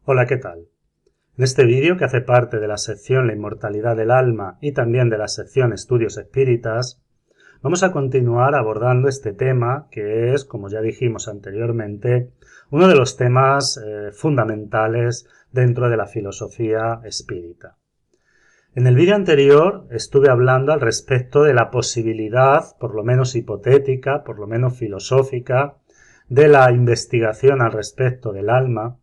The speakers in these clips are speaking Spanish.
Hola, ¿qué tal? En este vídeo, que hace parte de la sección La inmortalidad del alma y también de la sección Estudios Espíritas, vamos a continuar abordando este tema que es, como ya dijimos anteriormente, uno de los temas fundamentales dentro de la filosofía espírita. En el vídeo anterior estuve hablando al respecto de la posibilidad, por lo menos hipotética, por lo menos filosófica, de la investigación al respecto del alma,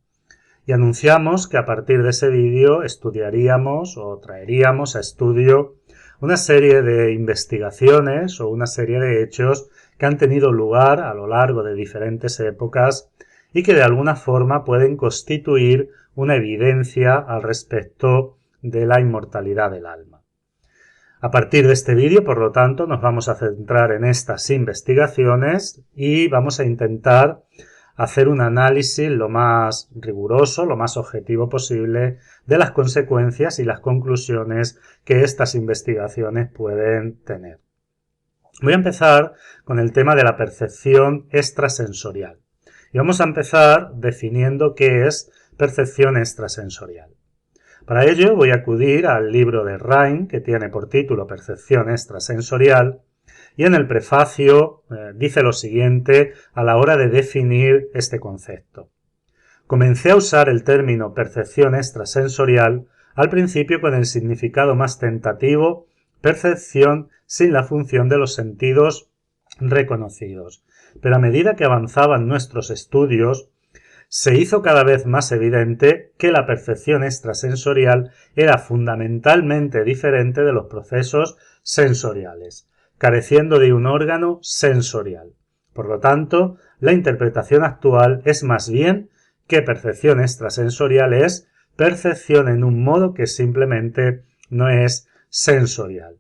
y anunciamos que a partir de ese vídeo estudiaríamos o traeríamos a estudio una serie de investigaciones o una serie de hechos que han tenido lugar a lo largo de diferentes épocas y que de alguna forma pueden constituir una evidencia al respecto de la inmortalidad del alma. A partir de este vídeo, por lo tanto, nos vamos a centrar en estas investigaciones y vamos a intentar hacer un análisis lo más riguroso, lo más objetivo posible de las consecuencias y las conclusiones que estas investigaciones pueden tener. Voy a empezar con el tema de la percepción extrasensorial. Y vamos a empezar definiendo qué es percepción extrasensorial. Para ello voy a acudir al libro de Rhine, que tiene por título Percepción extrasensorial, y en el prefacio dice lo siguiente a la hora de definir este concepto. Comencé a usar el término percepción extrasensorial al principio con el significado más tentativo, percepción sin la función de los sentidos reconocidos. Pero a medida que avanzaban nuestros estudios, se hizo cada vez más evidente que la percepción extrasensorial era fundamentalmente diferente de los procesos sensoriales, careciendo de un órgano sensorial. Por lo tanto, la interpretación actual es más bien que percepción extrasensorial es percepción en un modo que simplemente no es sensorial.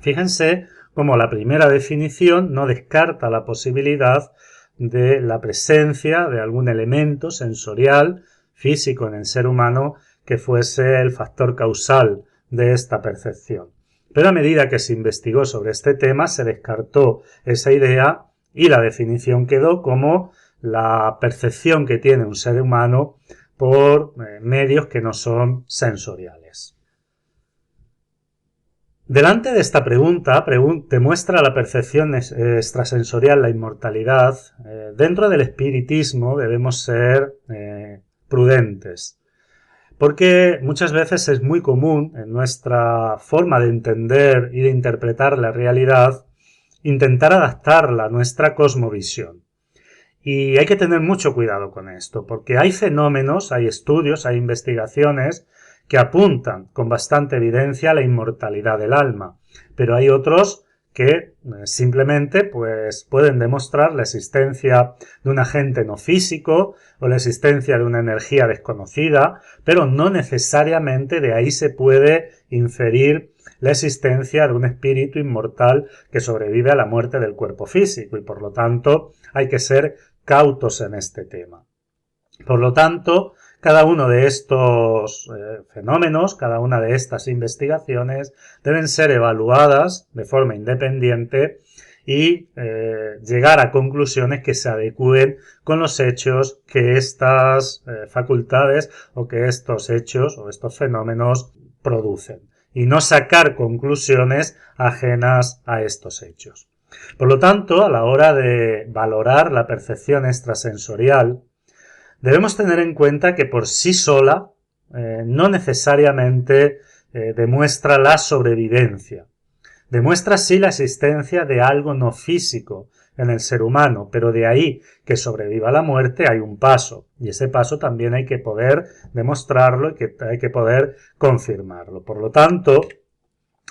Fíjense cómo la primera definición no descarta la posibilidad de la presencia de algún elemento sensorial físico en el ser humano que fuese el factor causal de esta percepción. Pero a medida que se investigó sobre este tema se descartó esa idea y la definición quedó como la percepción que tiene un ser humano por medios que no son sensoriales. Delante de esta pregunta, te muestra la percepción extrasensorial, la inmortalidad. Dentro del espiritismo debemos ser prudentes, porque muchas veces es muy común en nuestra forma de entender y de interpretar la realidad intentar adaptarla a nuestra cosmovisión. Y hay que tener mucho cuidado con esto, porque hay fenómenos, hay estudios, hay investigaciones que apuntan con bastante evidencia a la inmortalidad del alma, pero hay otros que simplemente pueden demostrar la existencia de un agente no físico o la existencia de una energía desconocida, pero no necesariamente de ahí se puede inferir la existencia de un espíritu inmortal que sobrevive a la muerte del cuerpo físico y por lo tanto hay que ser cautos en este tema. Por lo tanto, cada uno de estos fenómenos, cada una de estas investigaciones deben ser evaluadas de forma independiente y llegar a conclusiones que se adecúen con los hechos que estas facultades o que estos hechos o estos fenómenos producen y no sacar conclusiones ajenas a estos hechos. Por lo tanto, a la hora de valorar la percepción extrasensorial, debemos tener en cuenta que por sí sola no necesariamente demuestra la sobrevivencia. Demuestra sí la existencia de algo no físico en el ser humano, pero de ahí que sobreviva la muerte hay un paso, y ese paso también hay que poder demostrarlo y hay que poder confirmarlo. Por lo tanto,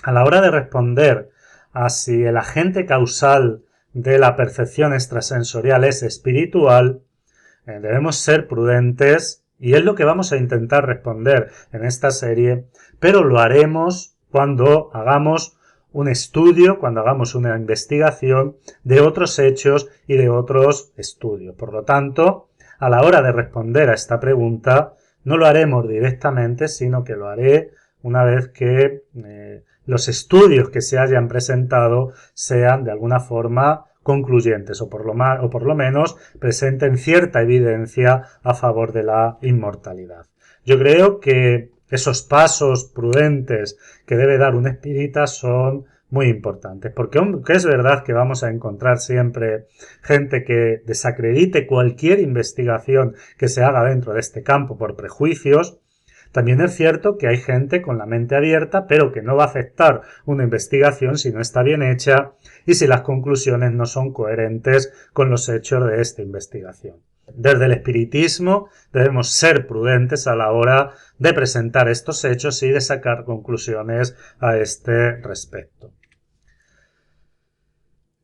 a la hora de responder a si el agente causal de la percepción extrasensorial es espiritual, debemos ser prudentes y es lo que vamos a intentar responder en esta serie, pero lo haremos cuando hagamos un estudio, cuando hagamos una investigación de otros hechos y de otros estudios. Por lo tanto, a la hora de responder a esta pregunta, no lo haremos directamente, sino que lo haré una vez que los estudios que se hayan presentado sean de alguna forma concluyentes o por lo menos presenten cierta evidencia a favor de la inmortalidad. Yo creo que esos pasos prudentes que debe dar un espírita son muy importantes, porque aunque es verdad que vamos a encontrar siempre gente que desacredite cualquier investigación que se haga dentro de este campo por prejuicios, también es cierto que hay gente con la mente abierta, pero que no va a aceptar una investigación si no está bien hecha y si las conclusiones no son coherentes con los hechos de esta investigación. Desde el espiritismo debemos ser prudentes a la hora de presentar estos hechos y de sacar conclusiones a este respecto.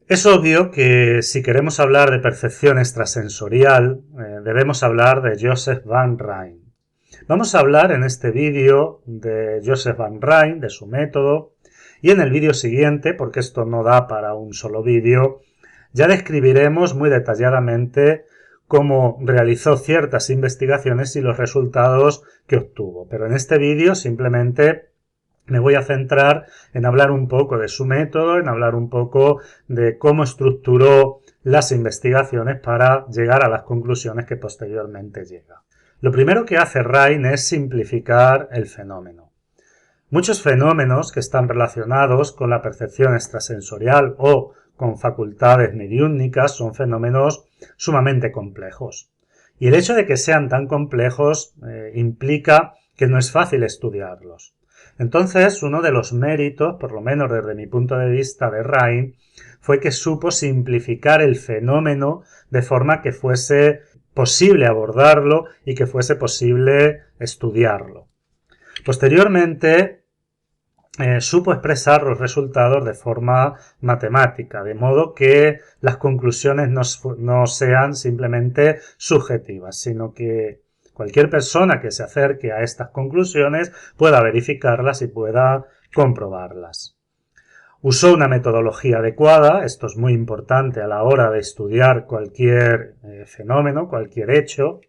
Es obvio que si queremos hablar de percepción extrasensorial, debemos hablar de Joseph Van Rijn. Vamos a hablar en este vídeo de Joseph Van Rijn, de su método, y en el vídeo siguiente, porque esto no da para un solo vídeo, ya describiremos muy detalladamente cómo realizó ciertas investigaciones y los resultados que obtuvo. Pero en este vídeo simplemente me voy a centrar en hablar un poco de su método, en hablar un poco de cómo estructuró las investigaciones para llegar a las conclusiones que posteriormente llega. Lo primero que hace Rijn es simplificar el fenómeno. Muchos fenómenos que están relacionados con la percepción extrasensorial o con facultades mediúmnicas son fenómenos sumamente complejos. Y el hecho de que sean tan complejos implica que no es fácil estudiarlos. Entonces, uno de los méritos, por lo menos desde mi punto de vista de Rijn, fue que supo simplificar el fenómeno de forma que fuese posible abordarlo y que fuese posible estudiarlo. Posteriormente, supo expresar los resultados de forma matemática, de modo que las conclusiones no sean simplemente subjetivas, sino que cualquier persona que se acerque a estas conclusiones pueda verificarlas y pueda comprobarlas. Usó una metodología adecuada, esto es muy importante a la hora de estudiar cualquier fenómeno, cualquier hecho.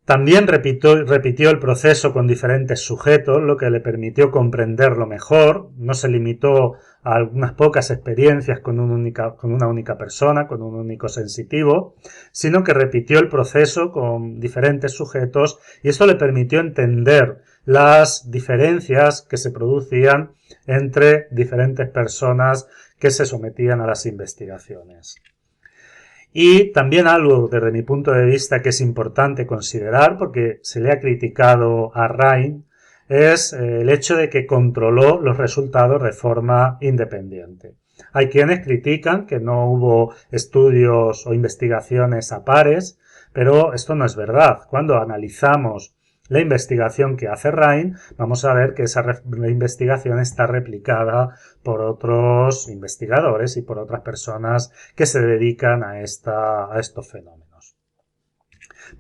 También repitió el proceso con diferentes sujetos, lo que le permitió comprenderlo mejor. No se limitó a algunas pocas experiencias con una única persona, con un único sensitivo, sino que repitió el proceso con diferentes sujetos y esto le permitió entender las diferencias que se producían entre diferentes personas que se sometían a las investigaciones. Y también algo desde mi punto de vista que es importante considerar, porque se le ha criticado a Rijn, es el hecho de que controló los resultados de forma independiente. Hay quienes critican que no hubo estudios o investigaciones a pares, pero esto no es verdad. Cuando analizamos la investigación que hace Rijn, vamos a ver que esa investigación está replicada por otros investigadores y por otras personas que se dedican a estos fenómenos.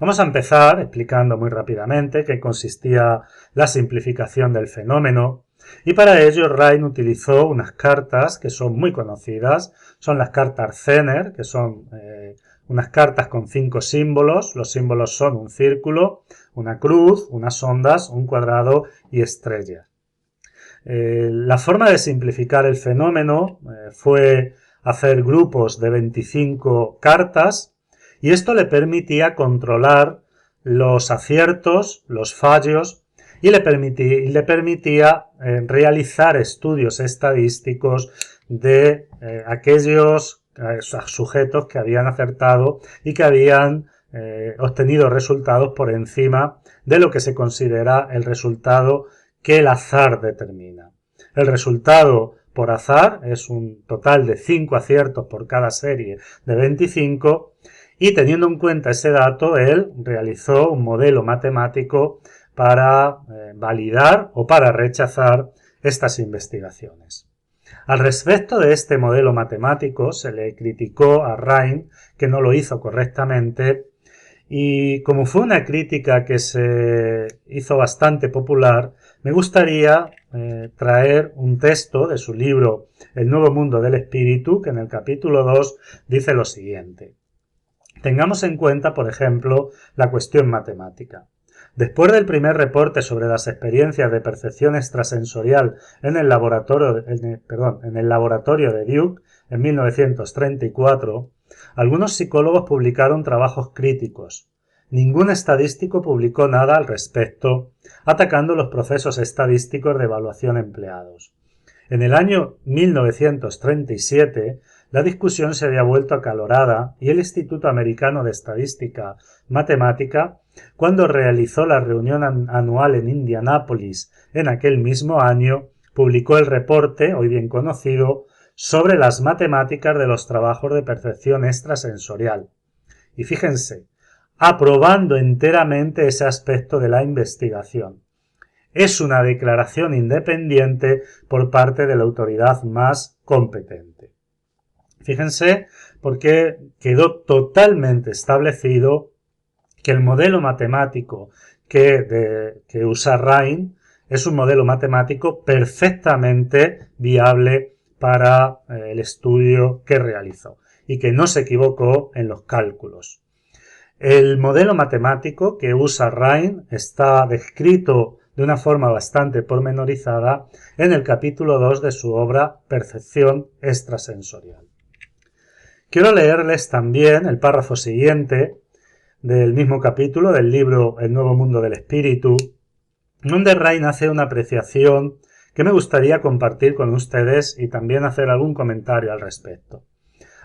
Vamos a empezar explicando muy rápidamente qué consistía la simplificación del fenómeno y para ello Rijn utilizó unas cartas que son muy conocidas, son las cartas Zener, que son unas cartas con 5 símbolos. Los símbolos son un círculo, una cruz, unas ondas, un cuadrado y estrellas. La forma de simplificar el fenómeno fue hacer grupos de 25 cartas y esto le permitía controlar los aciertos, los fallos y le permitía realizar estudios estadísticos de aquellos sujetos que habían acertado y que habían obtenido resultados por encima de lo que se considera el resultado que el azar determina. El resultado por azar es un total de 5 aciertos por cada serie de 25 y teniendo en cuenta ese dato él realizó un modelo matemático para validar o para rechazar estas investigaciones. Al respecto de este modelo matemático se le criticó a Rijn que no lo hizo correctamente y como fue una crítica que se hizo bastante popular, me gustaría traer un texto de su libro El nuevo mundo del espíritu, que en el capítulo 2 dice lo siguiente. Tengamos en cuenta, por ejemplo, la cuestión matemática. Después del primer reporte sobre las experiencias de percepción extrasensorial en el laboratorio de Duke, en 1934, algunos psicólogos publicaron trabajos críticos. Ningún estadístico publicó nada al respecto, atacando los procesos estadísticos de evaluación empleados. En el año 1937, la discusión se había vuelto acalorada y el Instituto Americano de Estadística Matemática, cuando realizó la reunión anual en Indianápolis en aquel mismo año, publicó el reporte, hoy bien conocido, sobre las matemáticas de los trabajos de percepción extrasensorial. Y fíjense, aprobando enteramente ese aspecto de la investigación. Es una declaración independiente por parte de la autoridad más competente. Fíjense, porque quedó totalmente establecido que el modelo matemático que usa Rhine es un modelo matemático perfectamente viable para el estudio que realizó y que no se equivocó en los cálculos. El modelo matemático que usa Rhine está descrito de una forma bastante pormenorizada en el capítulo 2 de su obra Percepción extrasensorial. Quiero leerles también el párrafo siguiente del mismo capítulo del libro El nuevo mundo del espíritu, donde Rhine hace una apreciación que me gustaría compartir con ustedes y también hacer algún comentario al respecto.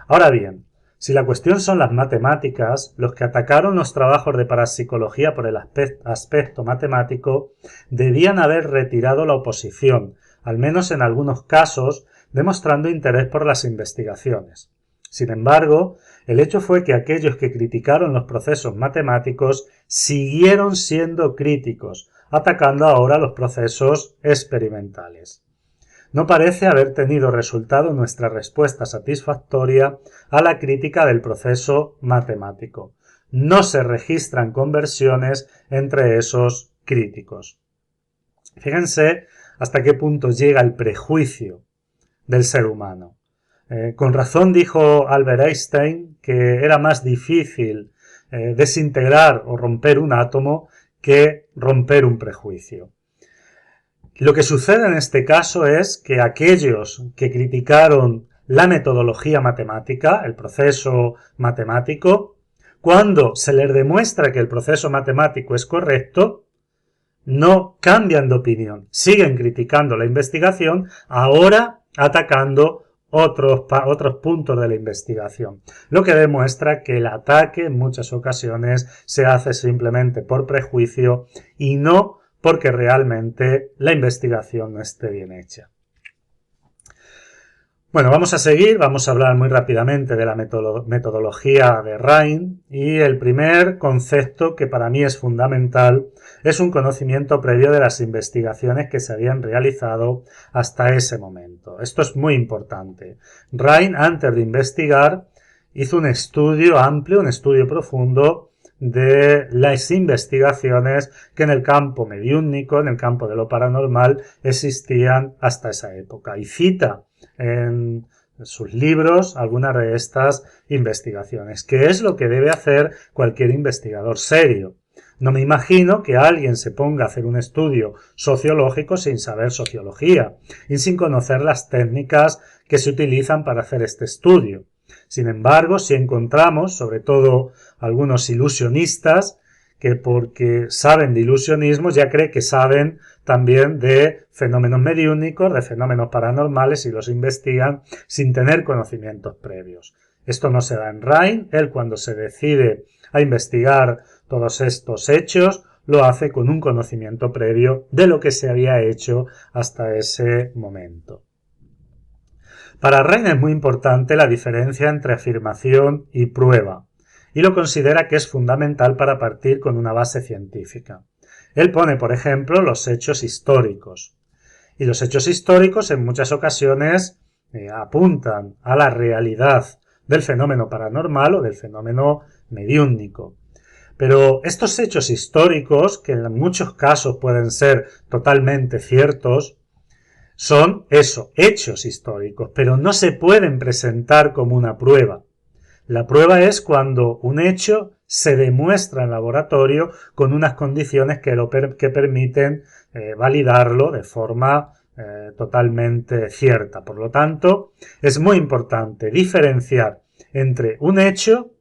Ahora bien, si la cuestión son las matemáticas, los que atacaron los trabajos de parapsicología por el aspecto matemático debían haber retirado la oposición, al menos en algunos casos, demostrando interés por las investigaciones. Sin embargo, el hecho fue que aquellos que criticaron los procesos matemáticos siguieron siendo críticos, atacando ahora los procesos experimentales. No parece haber tenido resultado nuestra respuesta satisfactoria a la crítica del proceso matemático. No se registran conversiones entre esos críticos. Fíjense hasta qué punto llega el prejuicio del ser humano. Con razón dijo Albert Einstein que era más difícil desintegrar o romper un átomo que romper un prejuicio. Lo que sucede en este caso es que aquellos que criticaron la metodología matemática, el proceso matemático, cuando se les demuestra que el proceso matemático es correcto, no cambian de opinión, siguen criticando la investigación, ahora atacando otros puntos de la investigación, lo que demuestra que el ataque en muchas ocasiones se hace simplemente por prejuicio y no porque realmente la investigación no esté bien hecha. Bueno, vamos a seguir, vamos a hablar muy rápidamente de la metodología de Rhine y el primer concepto que para mí es fundamental es un conocimiento previo de las investigaciones que se habían realizado hasta ese momento. Esto es muy importante. Rhine, antes de investigar, hizo un estudio amplio, un estudio profundo de las investigaciones que en el campo mediúnico, en el campo de lo paranormal, existían hasta esa época y cita en sus libros algunas de estas investigaciones, que es lo que debe hacer cualquier investigador serio. No me imagino que alguien se ponga a hacer un estudio sociológico sin saber sociología y sin conocer las técnicas que se utilizan para hacer este estudio. Sin embargo, si encontramos, sobre todo algunos ilusionistas, que porque saben de ilusionismo ya creen que saben también de fenómenos mediúnicos, de fenómenos paranormales y los investigan sin tener conocimientos previos. Esto no se da en Rhine. Él, cuando se decide a investigar todos estos hechos, lo hace con un conocimiento previo de lo que se había hecho hasta ese momento. Para Rhine es muy importante la diferencia entre afirmación y prueba, y lo considera que es fundamental para partir con una base científica. Él pone, por ejemplo, los hechos históricos. Y los hechos históricos en muchas ocasiones apuntan a la realidad del fenómeno paranormal o del fenómeno mediúnico. Pero estos hechos históricos, que en muchos casos pueden ser totalmente ciertos, son hechos históricos, pero no se pueden presentar como una prueba. La prueba es cuando un hecho se demuestra en laboratorio con unas condiciones que permiten validarlo de forma totalmente cierta. Por lo tanto, es muy importante diferenciar entre un hecho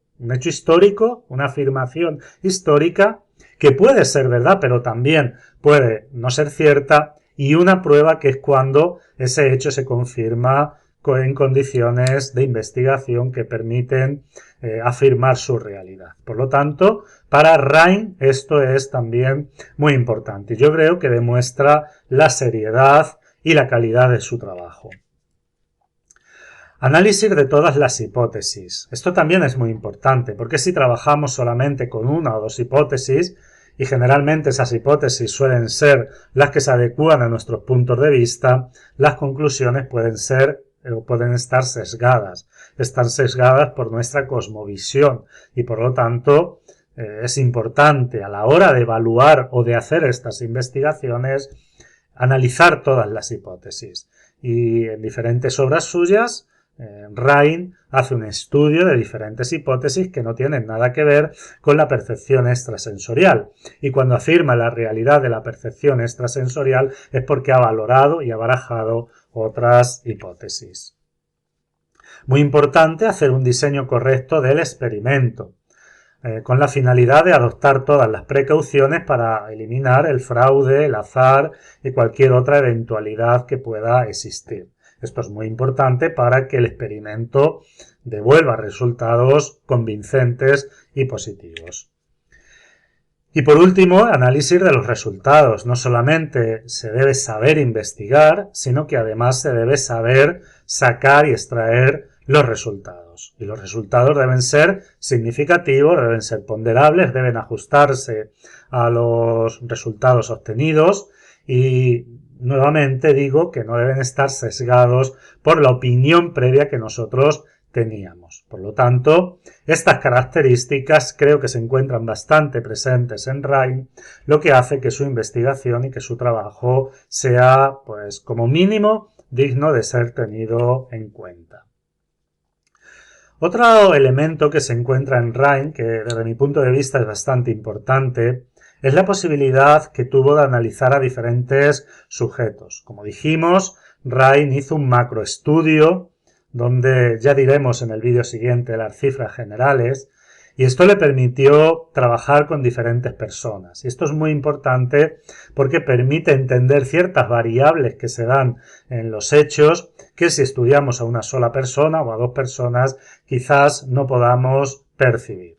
histórico, una afirmación histórica, que puede ser verdad, pero también puede no ser cierta, y una prueba que es cuando ese hecho se confirma en condiciones de investigación que permiten afirmar su realidad. Por lo tanto, para Rhine esto es también muy importante. Yo creo que demuestra la seriedad y la calidad de su trabajo. Análisis de todas las hipótesis. Esto también es muy importante, porque si trabajamos solamente con una o dos hipótesis, y generalmente esas hipótesis suelen ser las que se adecúan a nuestros puntos de vista, las conclusiones pueden estar sesgadas. Están sesgadas por nuestra cosmovisión y por lo tanto es importante a la hora de evaluar o de hacer estas investigaciones analizar todas las hipótesis. Y en diferentes obras suyas Rhine hace un estudio de diferentes hipótesis que no tienen nada que ver con la percepción extrasensorial, y cuando afirma la realidad de la percepción extrasensorial es porque ha valorado y ha barajado otras hipótesis. Muy importante hacer un diseño correcto del experimento, con la finalidad de adoptar todas las precauciones para eliminar el fraude, el azar y cualquier otra eventualidad que pueda existir. Esto es muy importante para que el experimento devuelva resultados convincentes y positivos. Y por último, análisis de los resultados. No solamente se debe saber investigar, sino que además se debe saber sacar y extraer los resultados. Y los resultados deben ser significativos, deben ser ponderables, deben ajustarse a los resultados obtenidos y nuevamente digo que no deben estar sesgados por la opinión previa que nosotros teníamos. Por lo tanto, estas características creo que se encuentran bastante presentes en Rhine, lo que hace que su investigación y que su trabajo sea, pues, como mínimo, digno de ser tenido en cuenta. Otro elemento que se encuentra en Rhine, que desde mi punto de vista es bastante importante, es la posibilidad que tuvo de analizar a diferentes sujetos. Como dijimos, Rhine hizo un macroestudio, donde ya diremos en el vídeo siguiente las cifras generales, y esto le permitió trabajar con diferentes personas. Y esto es muy importante porque permite entender ciertas variables que se dan en los hechos que si estudiamos a una sola persona o a dos personas quizás no podamos percibir.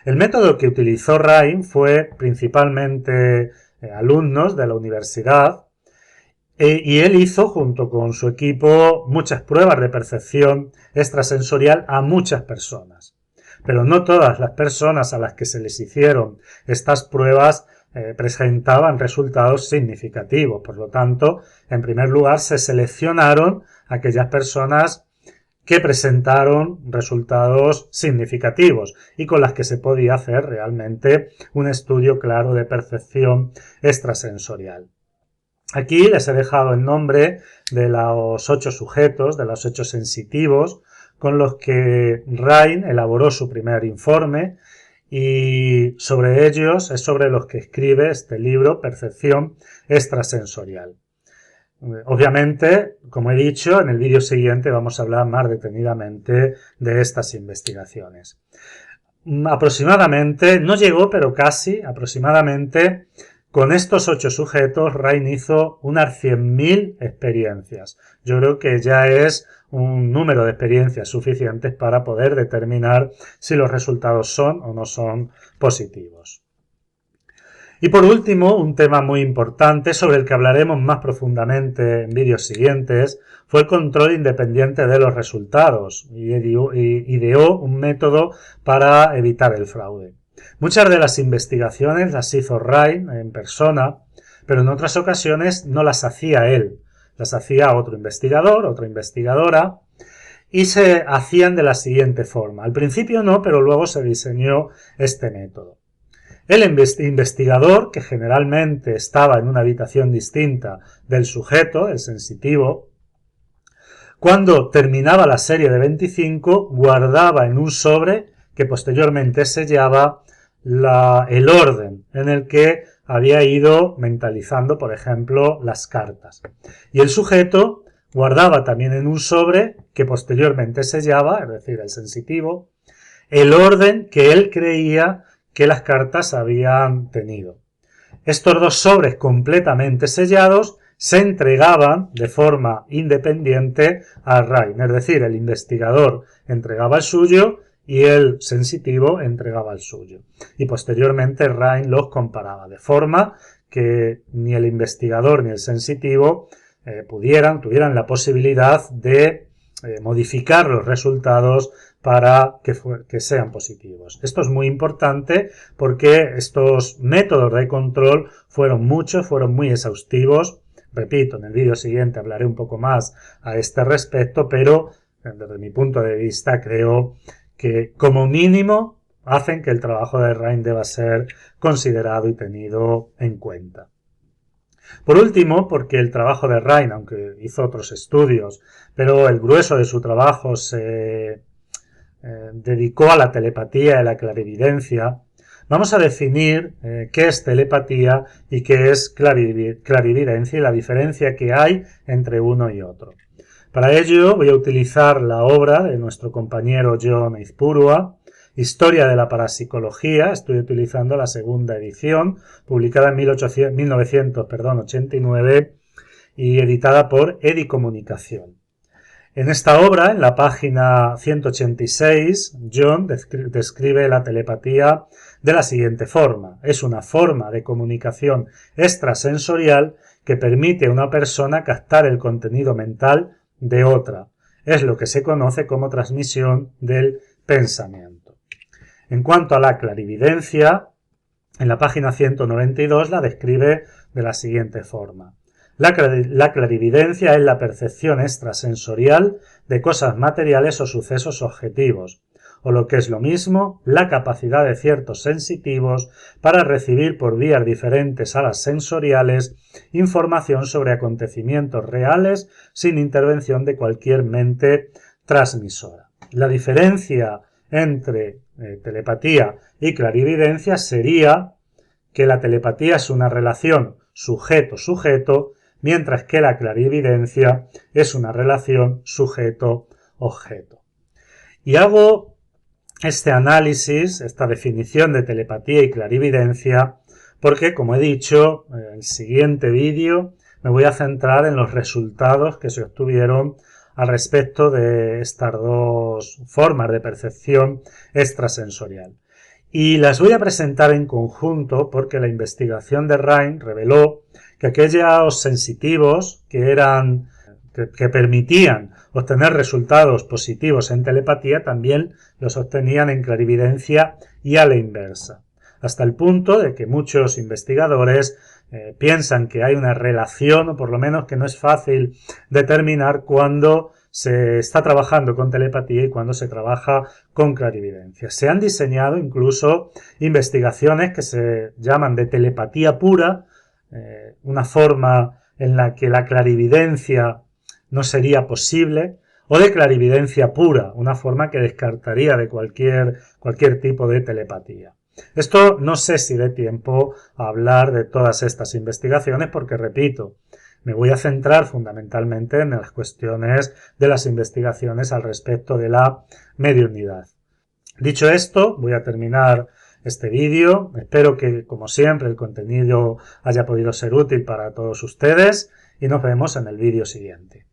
El método que utilizó Rhine fue principalmente alumnos de la universidad y él hizo junto con su equipo muchas pruebas de percepción extrasensorial a muchas personas. Pero no todas las personas a las que se les hicieron estas pruebas presentaban resultados significativos. Por lo tanto, en primer lugar, se seleccionaron aquellas personas que presentaron resultados significativos y con las que se podía hacer realmente un estudio claro de percepción extrasensorial. Aquí les he dejado el nombre de los 8 sujetos, de los 8 sensitivos, con los que Rhine elaboró su primer informe y sobre ellos es sobre los que escribe este libro, Percepción extrasensorial. Obviamente, como he dicho, en el vídeo siguiente vamos a hablar más detenidamente de estas investigaciones. Aproximadamente, no llegó, pero casi, aproximadamente, con estos 8 sujetos, Rhine hizo unas 100.000 experiencias. Yo creo que ya es un número de experiencias suficientes para poder determinar si los resultados son o no son positivos. Y por último, un tema muy importante sobre el que hablaremos más profundamente en vídeos siguientes fue el control independiente de los resultados y ideó un método para evitar el fraude. Muchas de las investigaciones las hizo Rhine en persona, pero en otras ocasiones no las hacía él, las hacía otro investigador, otra investigadora, y se hacían de la siguiente forma. Al principio no, pero luego se diseñó este método. El investigador, que generalmente estaba en una habitación distinta del sujeto, el sensitivo, cuando terminaba la serie de 25, guardaba en un sobre que posteriormente sellaba el orden en el que había ido mentalizando, por ejemplo, las cartas. Y el sujeto guardaba también en un sobre que posteriormente sellaba, es decir, el sensitivo, el orden que él creía que las cartas habían tenido. Estos dos sobres completamente sellados se entregaban de forma independiente a Rain, es decir, el investigador entregaba el suyo y el sensitivo entregaba el suyo. Y posteriormente Rain los comparaba, de forma que ni el investigador ni el sensitivo tuvieran la posibilidad de modificar los resultados para que sean positivos. Esto es muy importante porque estos métodos de control fueron muchos, fueron muy exhaustivos. Repito, en el vídeo siguiente hablaré un poco más a este respecto, pero desde mi punto de vista creo que como mínimo hacen que el trabajo de Rain deba ser considerado y tenido en cuenta. Por último, porque el trabajo de Rain, aunque hizo otros estudios, pero el grueso de su trabajo se dedicó a la telepatía y a la clarividencia, vamos a definir qué es telepatía y qué es clarividencia y la diferencia que hay entre uno y otro. Para ello voy a utilizar la obra de nuestro compañero John Eizpurua, Historia de la Parapsicología. Estoy utilizando la segunda edición, publicada en 1989 y editada por Edicomunicación. En esta obra, en la página 186, John describe la telepatía de la siguiente forma. Es una forma de comunicación extrasensorial que permite a una persona captar el contenido mental de otra. Es lo que se conoce como transmisión del pensamiento. En cuanto a la clarividencia, en la página 192 la describe de la siguiente forma. La clarividencia es la percepción extrasensorial de cosas materiales o sucesos objetivos, o lo que es lo mismo, la capacidad de ciertos sensitivos para recibir por vías diferentes a las sensoriales información sobre acontecimientos reales sin intervención de cualquier mente transmisora. La diferencia entre telepatía y clarividencia sería que la telepatía es una relación sujeto-sujeto, mientras que la clarividencia es una relación sujeto-objeto. Y hago este análisis, esta definición de telepatía y clarividencia, porque, como he dicho, en el siguiente vídeo me voy a centrar en los resultados que se obtuvieron al respecto de estas dos formas de percepción extrasensorial. Y las voy a presentar en conjunto porque la investigación de Rain reveló que aquellos sensitivos que permitían obtener resultados positivos en telepatía también los obtenían en clarividencia y a la inversa. Hasta el punto de que muchos investigadores piensan que hay una relación, o por lo menos que no es fácil determinar cuándo se está trabajando con telepatía y cuando se trabaja con clarividencia. Se han diseñado incluso investigaciones que se llaman de telepatía pura, una forma en la que la clarividencia no sería posible, o de clarividencia pura, una forma que descartaría de cualquier tipo de telepatía. Esto no sé si dé tiempo a hablar de todas estas investigaciones porque, repito, me voy a centrar fundamentalmente en las cuestiones de las investigaciones al respecto de la mediunidad. Dicho esto, voy a terminar este vídeo. Espero que, como siempre, el contenido haya podido ser útil para todos ustedes y nos vemos en el vídeo siguiente.